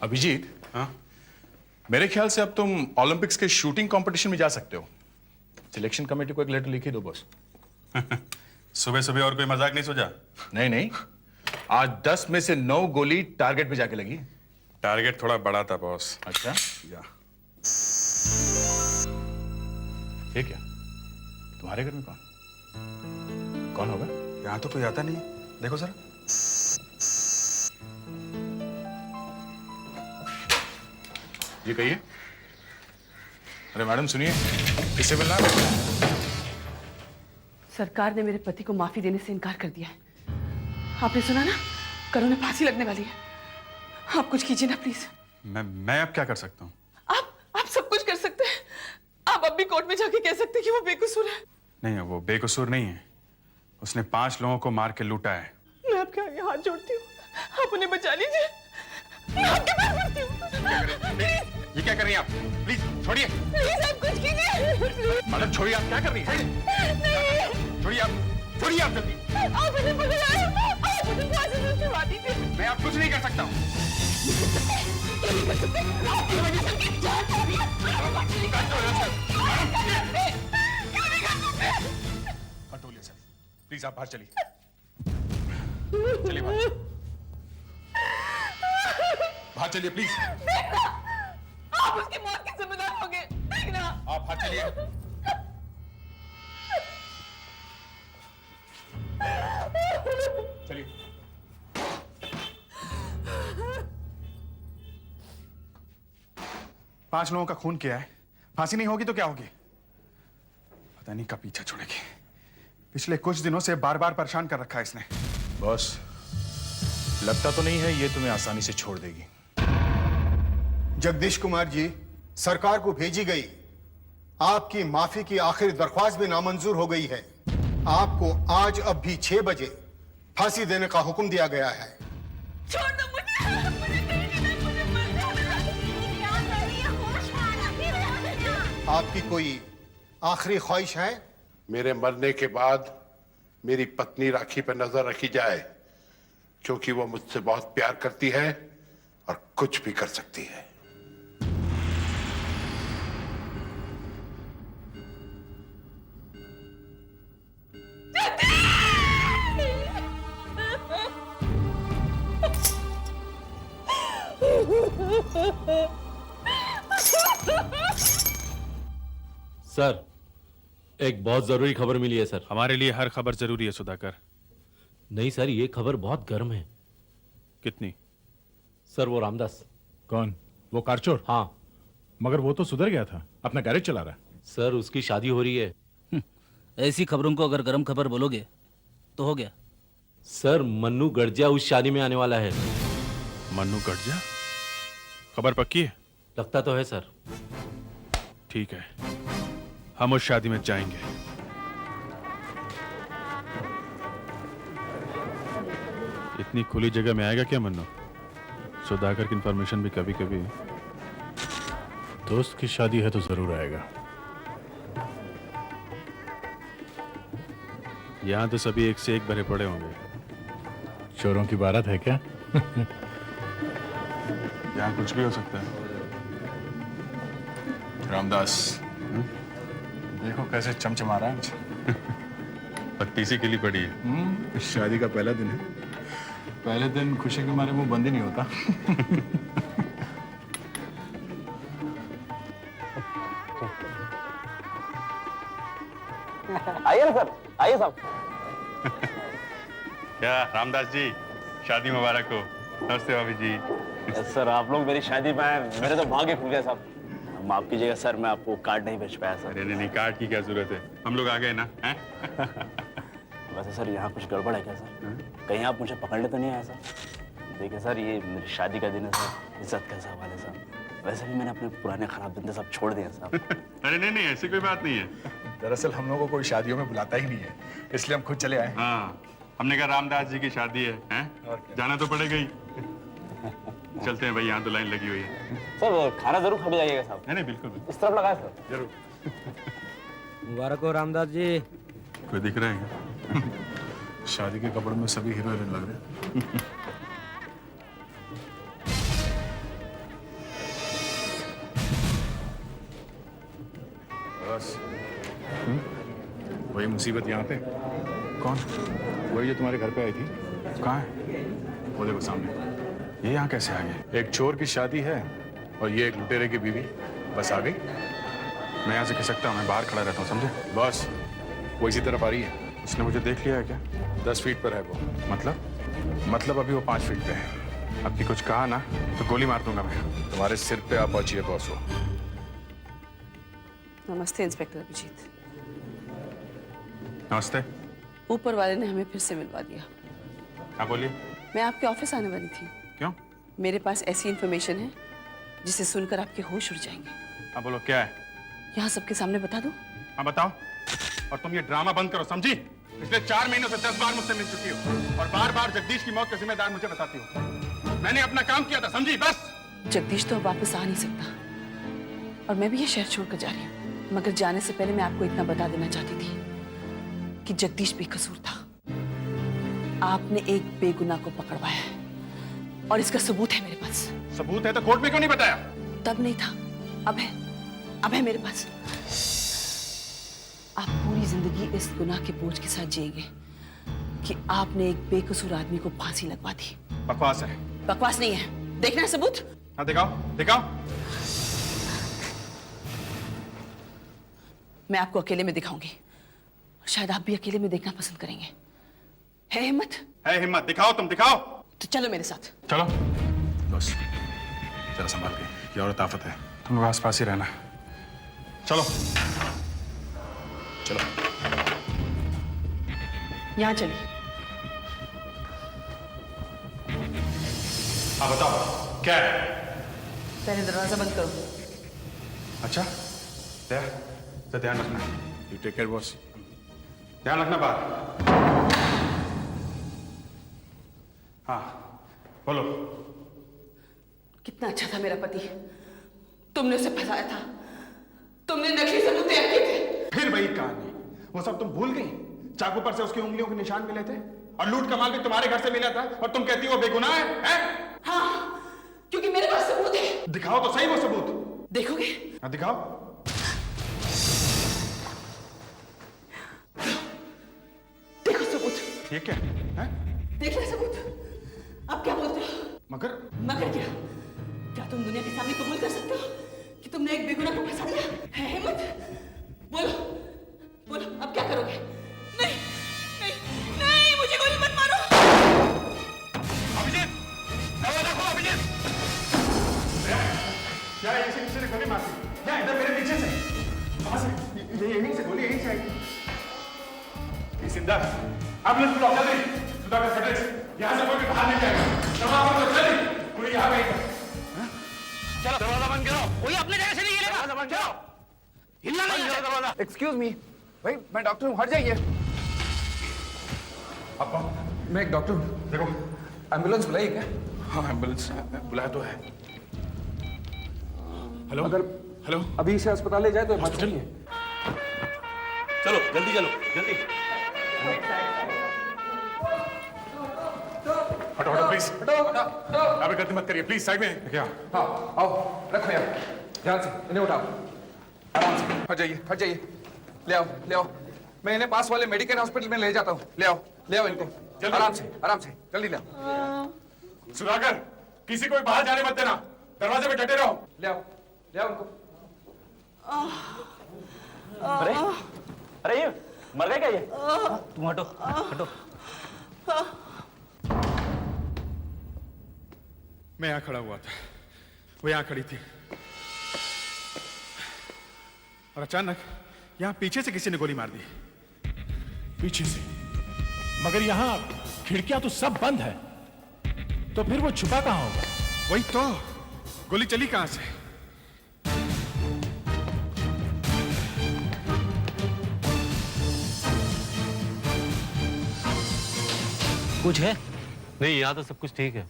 अभिजीत, हाँ? मेरे ख्याल से अब तुम ओलंपिक्स के शूटिंग कंपटीशन में जा सकते हो। सिलेक्शन कमेटी को एक लेटर लिखी दो बस। सुबह सुबह और कोई मजाक नहीं सोचा? नहीं नहीं, आज 10 में से 9 गोली टारगेट पे जाके लगी। टारगेट थोड़ा बड़ा था बॉस। अच्छा, या ये क्या? तुम्हारे घर में कौन कौन होगा? यहाँ तो कोई आता नहीं है, देखो सर। ये कहिए। अरे मैडम सुनिए, किससे मिलना है? सरकार ने मेरे पति को माफी देने से इनकार कर दिया है। आपने सुना ना, कल उन्हें फांसी लगने वाली है। आप कुछ कीजिए ना प्लीज। मैं अब क्या कर सकता हूँ? आप सब कुछ कर सकते हैं। आप अब भी कोर्ट में जाके कह सकते हैं कि वो बेकसूर है। नहीं, वो बेकसूर नहीं है। उसने 5 लोगों को मार के लूटा है। मैं आपके आगे हाथ जोड़ती हूँ, आप उन्हें बचा लीजिए। मैं आपके पैर पड़ती हूँ। ये क्या कर रही हैं आप? प्लीज छोड़िए। प्लीज आप कुछ कीजिए। मैडम छोड़िए, आप क्या कर रही हैं? छोड़िए आप जल्दी। आप उन्हें पकड़ आए, आप उन्हें फांसी से छुड़वा दीजिए। मैं आप कुछ नहीं कर सकता हूँ। हटोलिए सर, प्लीज आप बाहर चलिए। चलिए बाहर, बाहर चलिए प्लीज। आप उसकी मौत के जिम्मेदार होंगे, देखना। आप बाहर चलिए। चलिए। पांच लोगों का खून किया है, फांसी नहीं होगी तो क्या होगी? पता नहीं कब पीछा छोड़ेगी। पिछले कुछ दिनों से बार बार परेशान कर रखा है इसने। बॉस, लगता तो नहीं है ये तुम्हें आसानी से छोड़ देगी। जगदीश कुमार जी, सरकार को भेजी गई आपकी माफी की आखिरी दरख्वास्त भी नामंजूर हो गई है। आपको आज अब भी 6 बजे फांसी देने का हुक्म दिया गया है। छोड़ दो मुझे, मुझे कहीं नहीं, मुझे मर जाना। आपकी कोई आखिरी ख्वाहिश है? मेरे मरने के बाद मेरी पत्नी राखी पर नजर रखी जाए, क्योंकि वो मुझसे बहुत प्यार करती है और कुछ भी कर सकती है। सर, एक बहुत जरूरी खबर मिली है सर। हमारे लिए हर खबर जरूरी है सुधाकर। नहीं सर, ये खबर बहुत गर्म है। कितनी? सर, वो रामदास। कौन? वो कारचोर? हाँ मगर वो तो सुधर गया था, अपना गैरेज चला रहा है। सर, उसकी शादी हो रही है। ऐसी खबरों को अगर गर्म खबर बोलोगे तो हो गया। सर, मन्नू गड़जिया उस शादी में आने वाला है। मन्नू गड़जिया? खबर पक्की है? लगता तो है सर। ठीक है, हम उस शादी में जाएंगे। इतनी खुली जगह में आएगा क्या मन्नू? सुधाकर की इंफॉर्मेशन भी कभी कभी। दोस्त की शादी है तो जरूर आएगा। यहां तो सभी एक से एक भरे पड़े होंगे। चोरों की बारात है क्या? यहां कुछ भी हो सकता है। रामदास, देखो कैसे चमचमा रहा है। पत्ती सी खिली पड़ी है। शादी का पहला दिन है, पहले दिन खुशी के मारे मुंह बंद ही नहीं होता। आइए ना सर, आइए साहब। क्या रामदास जी, शादी मुबारक हो। नमस्ते भाभी जी। सर, आप लोग मेरी शादी में आए, मेरे तो भाग्य खुल गया साहब। माफ कीजिएगा सर, मैं आपको कार्ड नहीं भेज पाया सर। अरे नहीं, कार्ड की क्या जरूरत है, हम लोग आ गए ना। हैं? वैसे सर, यहाँ कुछ गड़बड़ है क्या सर? कहीं आप मुझे पकड़ने तो नहीं आए सर? देखिए सर, ये मेरी शादी का दिन है सर, इज्जत का सवाल है सर। वैसे भी मैंने अपने पुराने खराब धंधे सब छोड़ दिए साहब। अरे नहीं, ऐसी कोई बात नहीं है। दरअसल हम लोगों को कोई शादियों में बुलाता ही नहीं है, इसलिए हम खुद चले आए। हाँ, हमने कहा रामदास जी की शादी है, हैं? जाना तो पड़ेगा ही। चलते हैं भाई, यहाँ तो लाइन लगी हुई है। सर, खाना जरूर खा के जाइएगा साहब। नहीं, बिल्कुल इस तरफ लगाए सर। जरूर। मुबारक हो रामदास जी। कोई दिख रहा है? शादी के कपड़ों में सभी हीरो हीरोइन लग रहे हैं। बस वही मुसीबत यहाँ पे। कौन? वही जो तुम्हारे घर पे आई थी। कहाँ है? वो देखो सामने। ये यहाँ कैसे आ गए? एक चोर की शादी है और ये एक लुटेरे की बीवी। बस आ गई। मैं यहाँ से खिसकता हूँ, मैं बाहर खड़ा रहता हूँ, समझे? बस वो इसी तरफ आ रही है। उसने मुझे देख लिया है क्या? 10 फीट पर है वो। मतलब अभी वो 5 फीट पे है। अब भी कुछ कहा ना तो गोली मार दूंगा मैं। तुम्हारे सिर पे आप पहुंचिए बॉस। वो नमस्ते इंस्पेक्टर अभिजीत। नमस्ते। ऊपर वाले ने हमें फिर से मिलवा दिया। हाँ बोलिए। मैं आपके ऑफिस आने वाली थी। क्यों? मेरे पास ऐसी इंफॉर्मेशन है जिसे सुनकर आपके होश उड़ जाएंगे। हाँ बोलो, क्या है? यहाँ सबके सामने बता दो। हाँ बताओ। और तुम ये ड्रामा बंद करो, समझी? पिछले 4 महीनों से 10 बार मुझसे मिल चुकी हो और बार बार जगदीश की मौत का जिम्मेदार मुझे बताती हो। मैंने अपना काम किया था, समझी? बस। जगदीश तो अब वापस आ नहीं सकता और मैं भी ये शहर छोड़कर जा रही हूँ, मगर जाने से पहले मैं आपको इतना बता देना चाहती थी कि जगदीश बेकसूर था। आपने एक बेगुनाह को पकड़वाया है और इसका सबूत है मेरे पास। सबूत है तो कोर्ट में क्यों नहीं बताया? तब नहीं था, अब है मेरे पास। आप पूरी जिंदगी इस गुनाह के बोझ के साथ जिएंगे कि आपने एक बेकसूर आदमी को फांसी लगवा दी। बकवास है। बकवास नहीं है, देखना है सबूत। हाँ दिखाओ, दिखाओ। मैं आपको अकेले में दिखाऊंगी, शायद आप भी अकेले में देखना पसंद करेंगे। है हिम्मत? है हिम्मत, दिखाओ, तुम दिखाओ। तो चलो मेरे साथ। चलो। बस जरा संभाल के, ये औरत आफत है। तुम लोग आस-पास ही रहना। चलो चलो यहाँ चलिए। हाँ बताओ, क्या है? पहले दरवाजा बंद करो। अच्छा, तो ध्यान रखना। You take care boss. ध्यान रखना बात। हाँ बोलो। कितना अच्छा था मेरा पति, तुमने उसे फंसाया था, तुमने नकली सबूत तैयार किए थे। फिर वही कहानी, वो सब तुम भूल गई? चाकू पर से उसकी उंगलियों के निशान मिले थे और लूट का माल भी तुम्हारे घर से मिला था और तुम कहती हो वो बेगुनाह है? हाँ, क्योंकि मेरे पास सबूत है। दिखाओ तो सही वो सबूत। देखोगे? हाँ दिखाओ। देखो सबूत। ये क्या है? देख ले सबूत। अब क्या बोलते हो? मगर क्या? क्या तुम दुनिया के सामने कबूल कर सकते हो कि तुमने एक बेगुनाह को फंसा दिया? है हिम्मत? बोलो, बोलो, अब क्या करोगे? नहीं, नहीं, नहीं, मुझे गोली मत मारो। अभिजीत, दरवाजा खोलो अभिजीत। क्या ऐसे किसी ने गोली मार दी? क्या इधर मेरे पीछे से? कहां से? ये यहीं से गोली यहीं से आई। ये सिंदा, एम्बुलेंस बुलाओ जल्दी। सुधाकर फटेक्स, यहाँ से कोई भी बाहर नहीं जाएगा। दरवाजा बंद कर जल्दी। पूरी यहाँ गई। चलो दरवाजा बंद करो। कोई अपने जगह से नहीं हिलेगा। दरवाजा बंद करो। हिलना नहीं है दरवाजा। एक्सक्यूज मी भाई, मैं डॉक्टर हूँ, हट जाइए। आप कौन? मैं एक डॉक्टर हूँ। देखो। एम्बुलेंस बुलाइए क्या? हाँ एम्बुलेंस बुलाया तो है। हेलो अगर हेलो, अभी इसे अस्पताल ले जाए तो बात हॉस्पिटल? सुनिए। चलो जल्दी चलो जल्दी। हटो हटो प्लीज। हटो हटो हटो। अभी गलती मत करिए प्लीज, साइड में। क्या? हाँ आओ, रखो यार, ध्यान से इन्हें उठाओ, आराम से। हट जाइए, हट जाइए। ले आओ, ले आओ। मैं इन्हें पास वाले मेडिकल हॉस्पिटल में ले जाता हूँ। ले आओ इनको। आराम से, आराम से, जल्दी ले आओ। सुधाकर, किसी को भी बाहर जाने मत देना। दरवाजे पे डटे रहो। ले आओ उनको। अरे अरे ये मर गए क्या ये? तुम हटो, हटो। मैं यहाँ खड़ा हुआ था, वो यहाँ खड़ी थी और अचानक यहाँ पीछे से किसी ने गोली मार दी। पीछे से? मगर यहाँ खिड़कियां तो सब बंद है, तो फिर वो छुपा कहाँ होगा? वही तो, गोली चली कहाँ से? कुछ है? नहीं यहाँ तो सब कुछ ठीक है।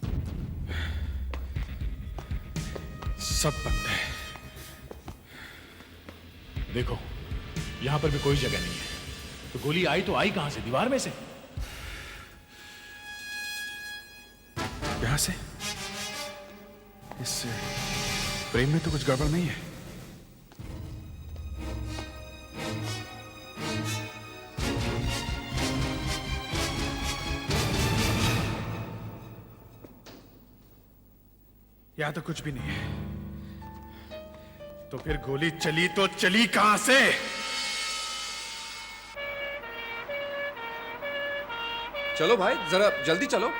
सब बंद है। देखो, यहां पर भी कोई जगह नहीं है, तो गोली आई तो आई कहां से? दीवार में से? यहां से? इस फ्रेम में तो कुछ गड़बड़ नहीं है। यहां तो कुछ भी नहीं है। तो फिर गोली चली तो चली कहां से? चलो भाई, जरा जल्दी चलो।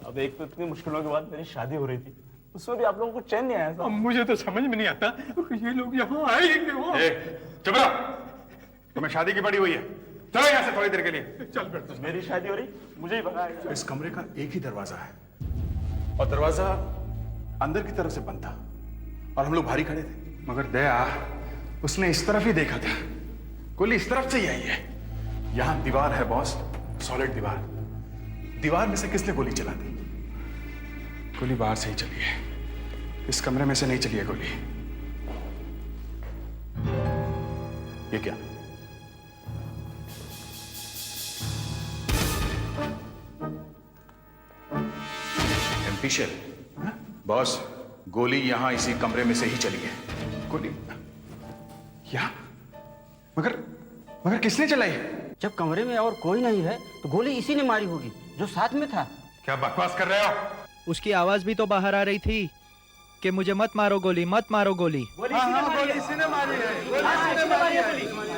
अब एक तो इतनी मुश्किलों के बाद मेरी शादी हो रही थी, उसमें भी आप लोगों को चैन नहीं आया साहब। मुझे तो समझ में नहीं आता ये लोग यहाँ आएंगे। वो चुप रहो, तुम्हें शादी की पड़ी हुई है। चलो यहाँ से थोड़ी देर के लिए। चल बैठ। मेरी शादी हो रही, मुझे ही भगाएगा। इस कमरे का एक ही दरवाजा है और दरवाजा अंदर की तरफ से बंद था और हम लोग बाहर ही खड़े थे। मगर दया, उसने इस तरफ ही देखा था। गोली इस तरफ से ही आई है। यहां दीवार है बॉस, सॉलिड दीवार। दीवार में से किसने गोली चला दी? गोली बाहर से ही चली है, इस कमरे में से नहीं चली है गोली। ये क्या? Empty shell. बॉस, गोली यहां इसी कमरे में से ही चली है। गोली यहाँ? मगर मगर किसने चलाई? जब कमरे में और कोई नहीं है तो गोली इसी ने मारी होगी जो साथ में था। क्या बकवास कर रहे हो? उसकी आवाज भी तो बाहर आ रही थी कि मुझे मत मारो गोली, मत मारो गोली। गोली इसी ने मारी है।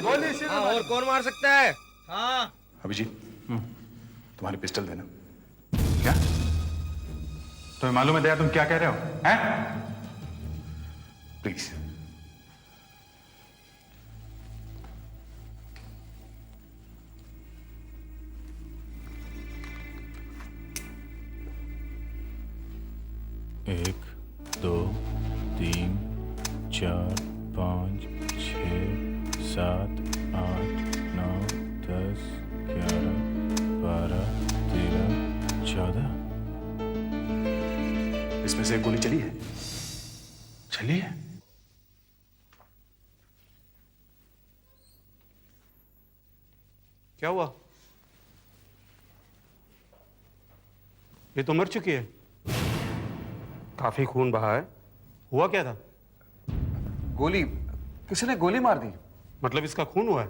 गोली इसी ने। और कौन मार सकता है? हाँ। अभिजीत, तुम्हारी पिस्टल देना। क्या तुम्हें मालूम है दया तुम क्या कह रहे हो? हैं? प्लीज। एक, दो, तीन, चार, 5, 6, 7, 8, 9, 10, 11, 12, 13, 14। इसमें से एक गोली चली है। चलिए। क्या हुआ? ये तो मर चुकी है। काफी खून बहा है। हुआ क्या था? गोली, किसी ने गोली मार दी। मतलब इसका खून हुआ है?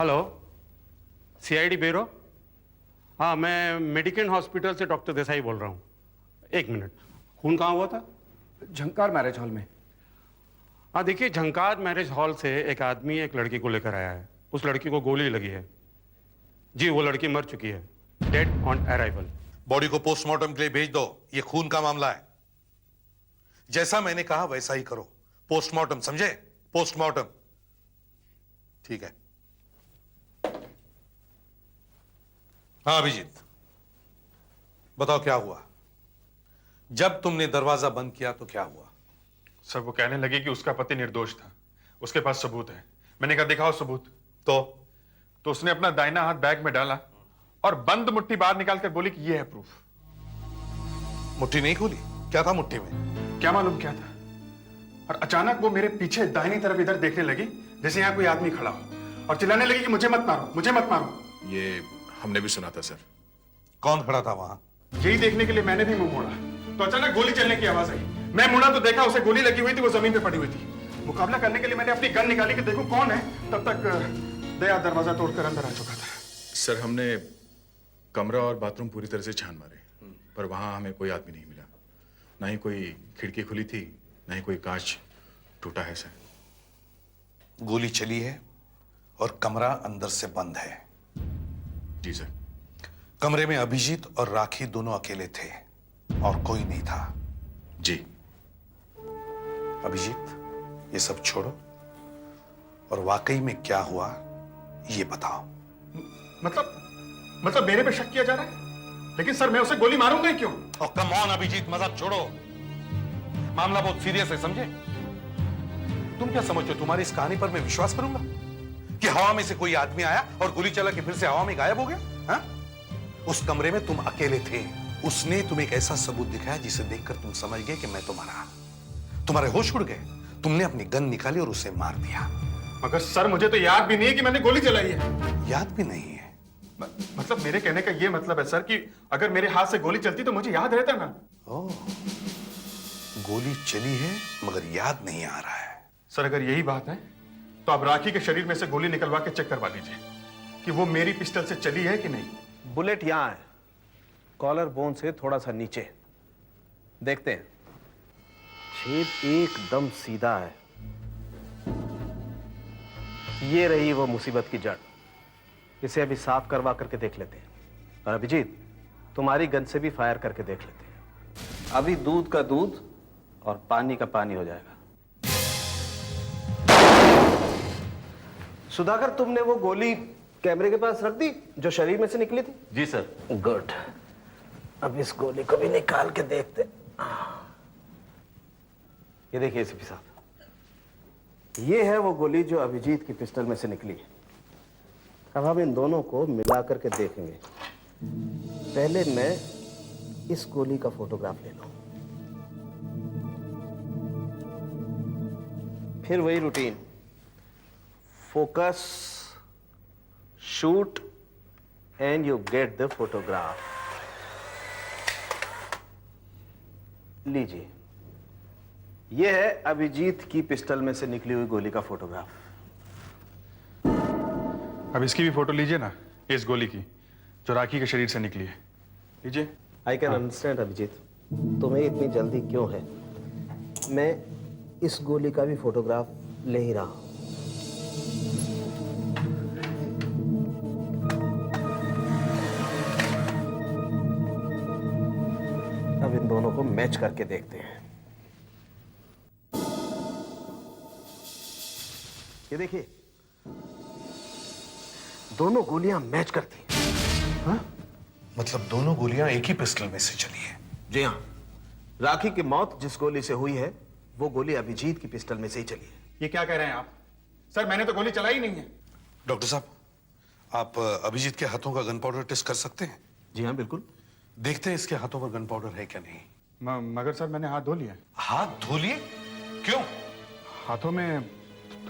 Hello, CID bureau. हाँ, मैं मेडिकेन हॉस्पिटल से डॉक्टर देसाई बोल रहा हूँ। एक मिनट, खून कहाँ हुआ था? झंकार मैरिज हॉल में। हाँ देखिए, झंकार मैरिज हॉल से एक आदमी एक लड़की को लेकर आया है। उस लड़की को गोली लगी है। जी, वो लड़की मर चुकी है, डेड ऑन अराइवल। बॉडी को पोस्टमार्टम के लिए भेज दो। ये खून का मामला है। जैसा मैंने कहा वैसा ही करो। पोस्टमार्टम, समझे? पोस्टमार्टम। ठीक है। हाँ अभिजीत, बताओ क्या हुआ? जब तुमने दरवाजा बंद किया तो क्या हुआ? सर, वो कहने लगी कि उसका पति निर्दोष था, उसके पास सबूत है। मैंने कहा दिखाओ सबूत। तो उसने अपना दाहिना हाथ बैग में डाला और बंद मुट्ठी बाहर निकालकर बोली कि ये है प्रूफ। मुट्ठी नहीं खोली? क्या था मुट्ठी में? क्या मालूम क्या था। और अचानक वो मेरे पीछे दाहिनी तरफ इधर देखने लगी जैसे यहां कोई आदमी खड़ा हो और चिल्लाने लगी कि मुझे मत मारो, मुझे मत मारो। ये हमने भी सुना था सर। कौन खड़ा था वहां? यही देखने के लिए मैंने भी मुंह मोड़ा तो अचानक गोली चलने की आवाज आई। मैं मुड़ा तो देखा उसे गोली लगी हुई थी, वो जमीन पे पड़ी हुई थी। मुकाबला करने के लिए मैंने अपनी गन निकाली कि देखो कौन है। तब तक दया दरवाजा तोड़कर अंदर आ चुका था। सर, हमने कमरा और बाथरूम पूरी तरह से छान मारे, पर वहां हमें कोई आदमी नहीं मिला। ना ही कोई खिड़की खुली थी, ना ही कोई कांच टूटा है सर। गोली चली है और कमरा अंदर से बंद है। जी सर। कमरे में अभिजीत और राखी दोनों अकेले थे और कोई नहीं था। जी। अभिजीत, ये सब छोड़ो और वाकई में क्या हुआ ये बताओ। मतलब मेरे पे शक किया जा रहा है? लेकिन सर, मैं उसे गोली मारूंगा ही क्यों? और कम ऑन अभिजीत, मजाक छोड़ो। मामला बहुत सीरियस है, समझे? तुम क्या समझते हो तुम्हारी इस कहानी पर मैं विश्वास करूंगा कि हवा में से कोई आदमी आया और गोली चला के फिर से हवा में गायब हो गया? हा? उस कमरे में तुम अकेले थे। उसने तुम्हें एक ऐसा सबूत दिखाया जिसे देखकर तुम समझ गए कि मैं तो मरा। तुम्हारे होश उड़ गए। तुमने अपनी गन निकाली और उसे मार दिया। मगर सर मुझे तो याद भी नहीं है कि मैंने गोली चलाई है। याद भी नहीं है? मतलब मेरे कहने का ये मतलब है सर कि अगर मेरे हाथ से गोली चलती तो मुझे याद रहता ना। ओह, गोली चली है मगर याद नहीं आ रहा है। सर अगर यही बात है तो आप राखी के शरीर में से गोली निकलवा के चेक करवा लीजिए कि वो मेरी पिस्टल से चली है कि नहीं। बुलेट यहां है, कॉलर बोन से थोड़ा सा नीचे। देखते हैं। छेद एकदम सीधा है। ये रही वो मुसीबत की जड़। इसे अभी साफ करवा करके देख लेते हैं। और अभिजीत, तुम्हारी गन से भी फायर करके देख लेते हैं। अभी दूध का दूध और पानी का पानी हो जाएगा। सुधाकर, तुमने वो गोली कैमरे के पास रख दी जो शरीर में से निकली थी? जी सर। गुड। अब इस गोली को भी निकाल के देखते। ये देखिए एसीपी साहब, ये है वो गोली जो अभिजीत की पिस्टल में से निकली है। अब हम इन दोनों को मिला करके देखेंगे। पहले मैं इस गोली का फोटोग्राफ ले लूं, फिर वही routine, focus, shoot and you get the photograph. लीजिए, यह है अभिजीत की पिस्टल में से निकली हुई गोली का फोटोग्राफ। अब इसकी भी फोटो लीजिए ना, इस गोली की जो राखी के शरीर से निकली है। लीजिए। आई कैन अंडरस्टैंड अभिजीत, तुम्हें इतनी जल्दी क्यों है। मैं इस गोली का भी फोटोग्राफ ले ही रहा हूं। अब इन दोनों को मैच करके देखते हैं। ये देखिए, दोनों गोलियां मैच करती हैं। हाँ? मतलब दोनों गोलियां एक ही पिस्टल में से चली है? जी हाँ, राखी की मौत जिस गोली से हुई है वो गोली अभिजीत की पिस्टल में से ही चली है। ये क्या कह रहे हैं आप? सर मैंने तो गोली चलाई नहीं है। डॉक्टर साहब, आप अभिजीत के हाथों का गन पाउडर टेस्ट कर सकते हैं? जी हाँ, बिल्कुल। देखते हैं इसके हाथों पर गन पाउडर है क्या नहीं। मगर सर मैंने हाथ धो लिया। हाथ धो लिए? क्यों? हाथों में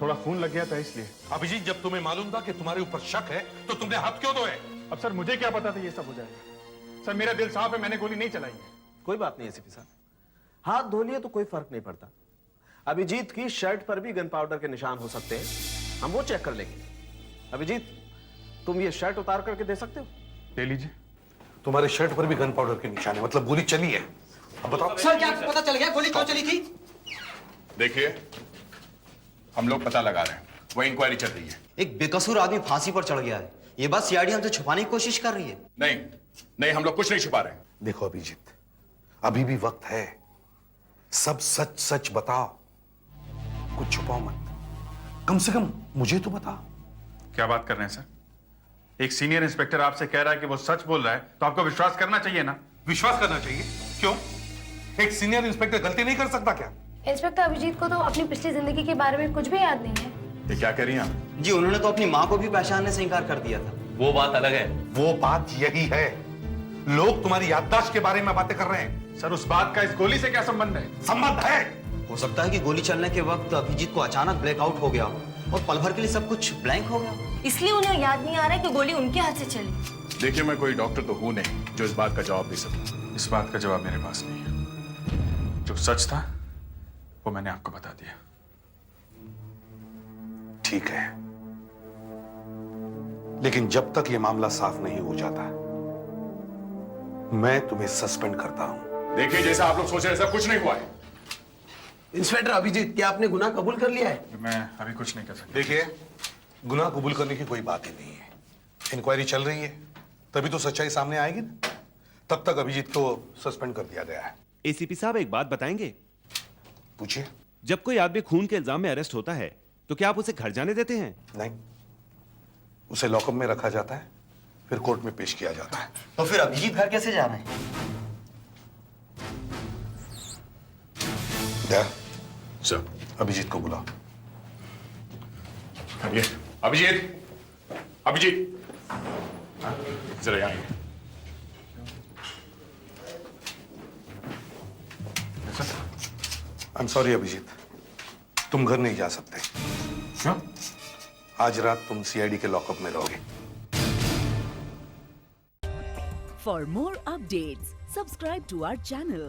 थोड़ा खून लग गया था इसलिए। अभिजीत, जब तुम्हें मालूम था कि तुम्हारे ऊपर शक है तो तुमने हाथ क्यों धोए? अब सर मुझे क्या पता था ये सब हो जाएगा। सर मेरा दिल साफ है, मैंने गोली नहीं चलाई है। कोई बात नहीं एसीपी साहब, हाथ धो लिए तो कोई फर्क नहीं पड़ता। अभिजीत की शर्ट पर भी गन पाउडर के निशान हो सकते हैं, हम वो चेक कर लेंगे। अभिजीत, तुम ये शर्ट उतार करके दे सकते हो? ले लीजिए। तुम्हारे शर्ट पर भी गन पाउडर के निशान है, मतलब गोली चली है। अब बताओ सर, क्या पता चल गया गोली क्यों चली थी? देखिए, हम लोग पता लगा रहे हैं, वो इंक्वायरी चल रही है। एक बेकसूर आदमी फांसी पर चढ़ गया है, ये बात सीआईडी हमसे छुपाने की कोशिश कर रही है। नहीं नहीं, हम लोग कुछ नहीं छुपा रहे हैं। देखो अभिजीत, अभी भी वक्त है, सब सच सच बताओ, कुछ छुपाओ मत। कम से कम मुझे तो बताओ। क्या बात कर रहे हैं सर? एक सीनियर इंस्पेक्टर आपसे कह रहा है कि वो सच बोल रहा है, तो आपको विश्वास करना चाहिए ना। विश्वास करना चाहिए? क्यों? एक सीनियर इंस्पेक्टर गलती नहीं कर सकता क्या? इंस्पेक्टर अभिजीत को तो अपनी पिछली जिंदगी के बारे में कुछ भी याद नहीं है। ये क्या कह रही हैं आप? जी, उन्होंने तो अपनी माँ को भी पहचानने से इनकार कर दिया था। वो बात अलग है। वो बात यही है, लोग तुम्हारी याददाश्त के बारे में बातें कर रहे हैं। सर उस बात का इस गोली से क्या संबंध है? संबंध है। हो सकता है कि गोली चलने के वक्त अभिजीत को अचानक ब्लैकआउट हो गया हो और पल भर के लिए सब कुछ ब्लैंक हो गया, इसलिए उन्हें याद नहीं आ रहा है कि गोली उनके हाथ से चली। देखिए, मैं कोई डॉक्टर तो हूं नहीं जो इस बात का जवाब दे सकूं। इस बात का जवाब मेरे पास नहीं है। जो सच था वो मैंने आपको बता दिया। ठीक है, लेकिन जब तक ये मामला साफ नहीं हो जाता मैं तुम्हें सस्पेंड करता हूं। देखिए, जैसा आप लोग सोच रहे हैं, ऐसा कुछ नहीं हुआ है। इंस्पेक्टर अभिजीत, क्या आपने गुनाह कबूल कर लिया है? मैं अभी कुछ नहीं कर सकता। देखिए, गुनाह कबूल करने की कोई बात ही नहीं है। इंक्वायरी चल रही है, तभी तो सच्चाई सामने आएगी ना। तब तक अभिजीत को सस्पेंड कर दिया गया है। एसीपी साहब, एक बात बताएंगे? पूछिए। जब कोई आदमी खून के इल्जाम में अरेस्ट होता है तो क्या आप उसे घर जाने देते हैं? नहीं, उसे लॉकअप में रखा जाता है, फिर कोर्ट में पेश किया जाता है। तो फिर अभिजीत घर कैसे जा रहे हैं? सर, अभिजीत को बुलाओ। अभिजीत, अभिजीत, जरा यहाँ आइए। आई एम सॉरी अभिजीत, तुम घर नहीं जा सकते। क्यों? आज रात तुम सीआईडी के लॉकअप में रहोगे। For more updates, subscribe to our channel.